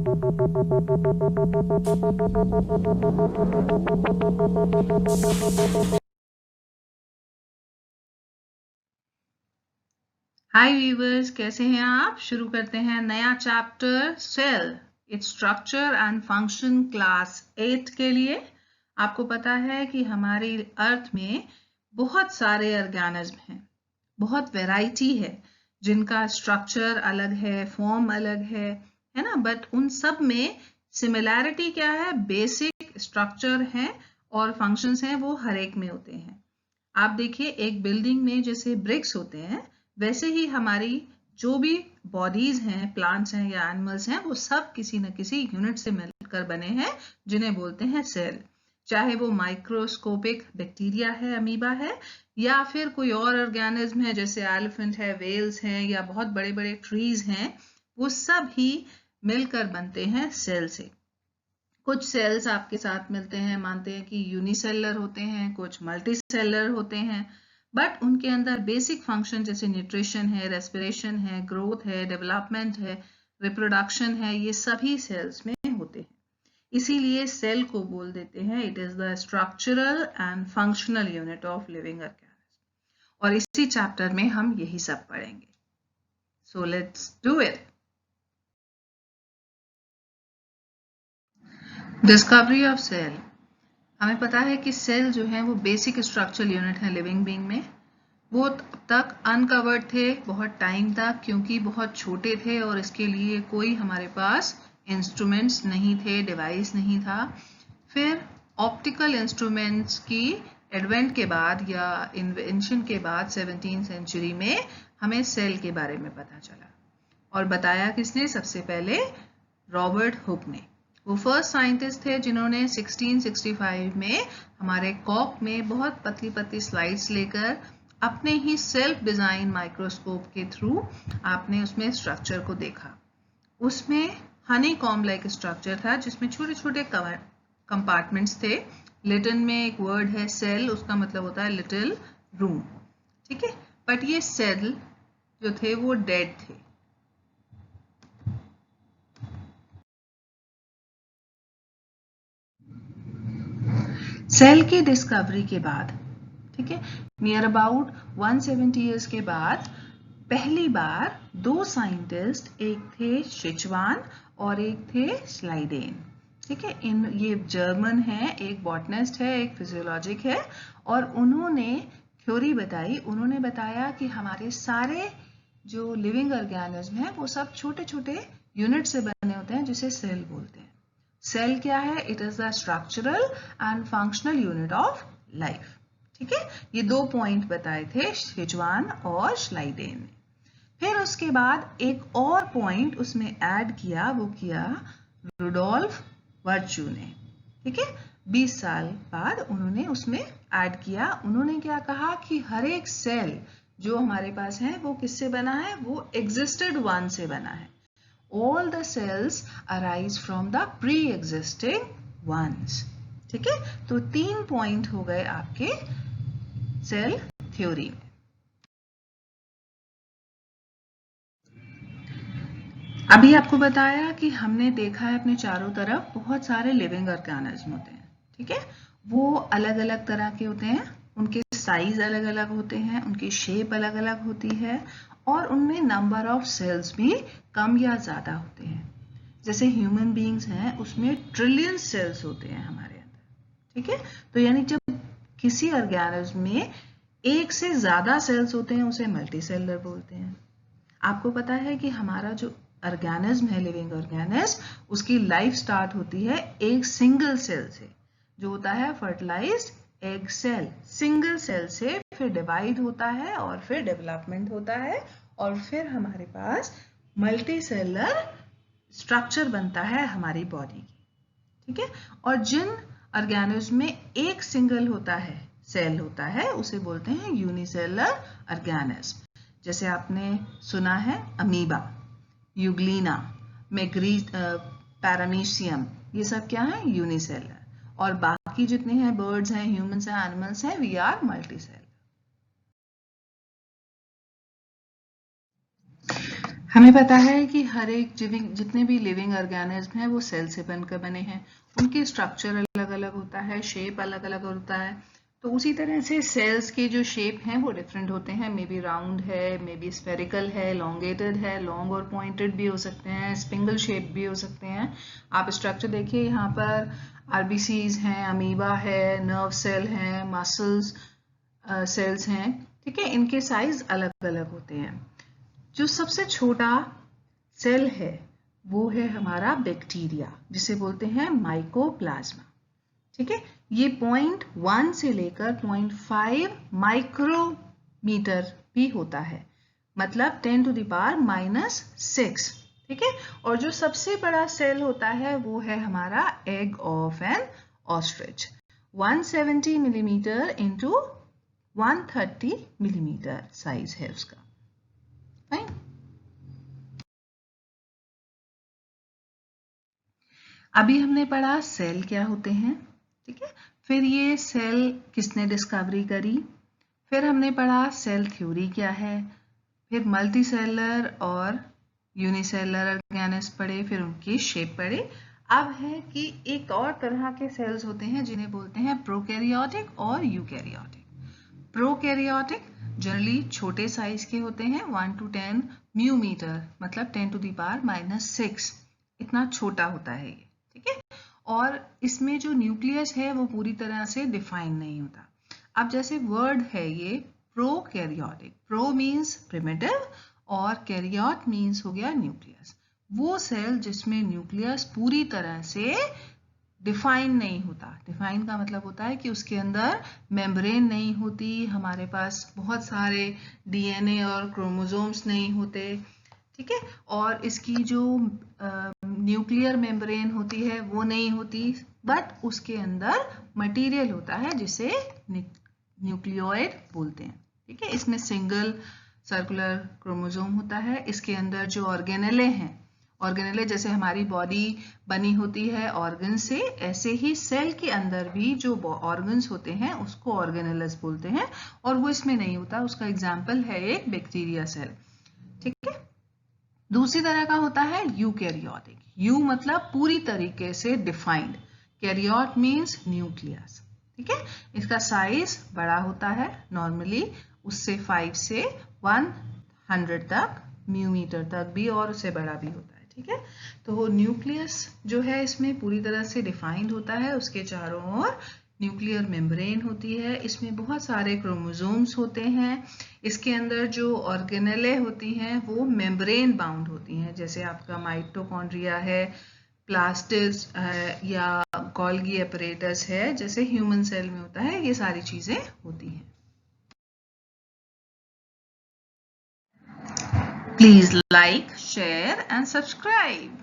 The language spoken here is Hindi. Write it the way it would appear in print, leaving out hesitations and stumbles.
हाय व्यूअर्स, कैसे हैं आप? शुरू करते हैं नया chapter cell, it's structure and function, class 8 के लिए। आपको पता है कि हमारी अर्थ में बहुत सारे ऑर्गेनिज्म हैं, बहुत वैरायटी है, जिनका स्ट्रक्चर अलग है, फॉर्म अलग है ना। बट उन सब में सिमिलैरिटी क्या है? बेसिक स्ट्रक्चर है और फंक्शंस हैं, वो हर एक में होते हैं। आप देखिए, एक बिल्डिंग में जैसे ब्रिक्स होते हैं, वैसे ही हमारी जो भी बॉडीज हैं, प्लांट्स हैं या एनिमल्स हैं, वो सब किसी न किसी यूनिट से मिलकर बने हैं, जिन्हें बोलते हैं सेल। चाहे वो माइक्रोस्कोपिक बैक्टीरिया है, अमीबा है, या फिर कोई और ऑर्गेनिज्म है जैसे एलिफेंट है, वेल्स हैं, या बहुत बड़े बड़े ट्रीज हैं, वो सब ही मिलकर बनते हैं सेल से। कुछ सेल्स आपके साथ मिलते हैं, मानते हैं कि यूनिसेलर होते हैं, कुछ मल्टीसेलर होते हैं, बट उनके अंदर बेसिक फंक्शन जैसे न्यूट्रिशन है, रेस्पिरेशन है, ग्रोथ है, डेवलपमेंट है, रिप्रोडक्शन है, ये सभी सेल्स में होते हैं। इसीलिए सेल को बोल देते हैं it is the structural and functional unit of living organism. और इसी चैप्टर में हम यही सब पढ़ेंगे। So let's do it. Discovery of cell. हमें पता है कि सेल जो है वो बेसिक स्ट्रक्चरल यूनिट है लिविंग बीइंग में। वो तब तक अनकवर्ड थे बहुत टाइम तक, क्योंकि बहुत छोटे थे और इसके लिए कोई हमारे पास इंस्ट्रूमेंट्स नहीं थे, डिवाइस नहीं था। फिर ऑप्टिकल इंस्ट्रूमेंट्स की एडवेंट के बाद या इन्वेंशन के बाद 17th सेंचुरी में हमें सेल के बारे में पता चला। और बताया किसने? सबसे पहले रॉबर्ट हुक ने। वो फर्स्ट साइंटिस्ट थे जिन्होंने 1665 में हमारे कॉक में बहुत पतली पतली स्लाइड्स लेकर अपने ही सेल्फ डिजाइन माइक्रोस्कोप के थ्रू आपने उसमें स्ट्रक्चर को देखा। उसमें हनी कॉम्ब लाइक स्ट्रक्चर था, जिसमें छोटे छोटे कंपार्टमेंट्स थे। लिटन में एक वर्ड है सेल, उसका मतलब होता है लिटिल रूम, ठीक है। बट ये सेल जो थे वो डेड थे। सेल की डिस्कवरी के बाद, ठीक है, नियर अबाउट 170 ईयर्स के बाद पहली बार दो साइंटिस्ट, एक थे शिचवान और एक थे स्लाइडेन, ठीक है। ये जर्मन है, एक बॉटनिस्ट है, एक फिजियोलॉजिक है, और उन्होंने थ्योरी बताई। उन्होंने बताया कि हमारे सारे जो लिविंग ऑर्गेनिज्म हैं वो सब छोटे छोटे यूनिट से बने होते हैं, जिसे सेल बोलते हैं। सेल क्या है? It is the structural and functional unit of life, ठीक है। ये दो पॉइंट बताए थे शिचवान और स्लाइडेन ने। फिर उसके बाद एक और पॉइंट उसमें ऐड किया, वो किया रुडोल्फ वर्च्यू ने, ठीक है। 20 साल बाद उन्होंने उसमें ऐड किया। उन्होंने क्या कहा कि हर एक सेल जो हमारे पास है वो किससे बना है? वो एग्जिस्टेड वन से बना है। all the cells arise from the pre-existing ones, ठीक है। तो 3 पॉइंट हो गए आपके सेल थ्योरी में। अभी आपको बताया कि हमने देखा है अपने चारों तरफ बहुत सारे लिविंग ऑर्गेनिज्म होते हैं, ठीक है। वो अलग अलग तरह के होते हैं, उनके साइज अलग अलग होते हैं, उनकी शेप अलग अलग होती है, और उनमें नंबर ऑफ सेल्स भी कम या ज़्यादा होते हैं। जैसे ह्यूमन बीइंग्स हैं, उसमें ट्रिलियन सेल्स होते हैं हमारे अंदर, ठीक है। तो यानी जब किसी ऑर्गेनिज्म में एक से ज़्यादा सेल्स होते हैं उसे मल्टी सेलर बोलते हैं। आपको पता है कि हमारा जो ऑर्गेनिज्म है, लिविंग ऑर्गेनिज्म, उसकी लाइफ स्टार्ट होती है एक सिंगल सेल से, जो होता है fertilised egg cell. Single cell से फिर डिवाइड होता है और फिर डेवलपमेंट होता है, और फिर हमारे पास मल्टी सेलर स्ट्रक्चर बनता है हमारी बॉडी की, ठीक है। और जिन ऑर्गेनिज्म में एक सिंगल होता है, सेल होता है, उसे बोलते हैं यूनिसेलर ऑर्गेनिज्म। जैसे आपने सुना है अमीबा, यूग्लिना, पैरामीशियम, ये सब क्या है? यूनिसेलर। और बाकी जितने हैं बर्ड्स हैं, ह्यूमंस हैं, एनिमल्स हैं, वी आर मल्टीसेलर। हमें पता है कि हर एक जितने भी लिविंग ऑर्गेनिज्म हैं वो सेल से बनकर बने हैं। उनके स्ट्रक्चर अलग अलग होता है, शेप अलग अलग होता है। तो उसी तरह से सेल्स के जो शेप हैं वो डिफरेंट होते हैं। मे बी राउंड है, मे बी स्फेरिकल है, लॉन्गेटेड है, लॉन्ग और पॉइंटेड भी हो सकते हैं, स्पिंगल शेप भी हो सकते हैं। आप स्ट्रक्चर देखिए, यहाँ पर आरबीसीज हैं, अमीबा है, नर्व सेल हैं, मसल्स सेल्स हैं। ठीक है, इनके साइज अलग अलग होते हैं। जो सबसे छोटा सेल है वो है हमारा बैक्टीरिया, जिसे बोलते हैं माइकोप्लाज्मा। ठीक है, ये 0.1 से लेकर 0.5 माइक्रोमीटर भी होता है, मतलब 10 टू द पावर -6। ठीक है, और जो सबसे बड़ा सेल होता है वो है हमारा egg of N ostrich. 170 millimetre into 130 millimetre size है उसका। फाइन। अभी हमने पढ़ा सेल क्या होते हैं। ठीक है, फिर ये सेल किसने डिस्कवरी करी, फिर हमने पढ़ा सेल थ्योरी क्या है, फिर मल्टी सेलर और यूनिसेलर ऑर्गेनिज्म पढ़े, फिर उनकी शेप पढ़े। अब है कि एक और तरह के सेल्स होते हैं जिन्हें बोलते हैं प्रोकैरियोटिक और यूकैरियोटिक। प्रोकैरियोटिक जनरली छोटे साइज के होते हैं, 1 to 10 म्यूमीटर, मतलब 10 टू द पावर -6, इतना छोटा होता है ये। ठीक है, और इसमें जो न्यूक्लियस है वो पूरी तरह से डिफाइन नहीं होता। अब जैसे वर्ड है ये प्रोकैरियोटिक, प्रो मीन्स प्रिमिटिव और कैरियोट मीन्स हो गया न्यूक्लियस। वो सेल जिसमें न्यूक्लियस पूरी तरह से डिफाइन नहीं होता। डिफाइन का मतलब होता है कि उसके अंदर मेम्ब्रेन नहीं होती, हमारे पास बहुत सारे डीएनए और क्रोमोसोम्स नहीं होते। ठीक है, और इसकी जो न्यूक्लियर मेम्ब्रेन होती है वो नहीं होती, बट उसके अंदर मटेरियल होता है जिसे न्यूक्लियोइड बोलते हैं। ठीक है, इसमें सिंगल सर्कुलर क्रोमोसोम होता है। इसके अंदर जो ऑर्गेनेले हैं, ऑर्गेनेले जैसे हमारी बॉडी बनी होती है ऑर्गन से, ऐसे ही सेल के अंदर भी जो ऑर्गन्स होते हैं उसको ऑर्गेनेल्स बोलते हैं, और वो इसमें नहीं होता। उसका एग्जाम्पल है एक बैक्टीरिया सेल। ठीक है, दूसरी तरह का होता है यूकैरियोटिक। यू मतलब पूरी तरीके से डिफाइंड, कैरियोट मीन्स न्यूक्लियस। ठीक है, इसका साइज बड़ा होता है, नॉर्मली उससे 5 से 100 तक म्यूमीटर तक भी, और उससे बड़ा भी होता है। ठीक है, तो न्यूक्लियस जो है इसमें पूरी तरह से डिफाइंड होता है, उसके चारों ओर न्यूक्लियर मेम्ब्रेन होती है, इसमें बहुत सारे क्रोमोसोम्स होते हैं। इसके अंदर जो ऑर्गेनेले होती हैं वो मेम्ब्रेन बाउंड होती हैं, जैसे आपका माइटोकॉन्ड्रिया है, प्लास्टिड्स या गोल्गी अपरेटस है, जैसे ह्यूमन सेल में होता है, ये सारी चीजें होती हैं। Please like, share and subscribe.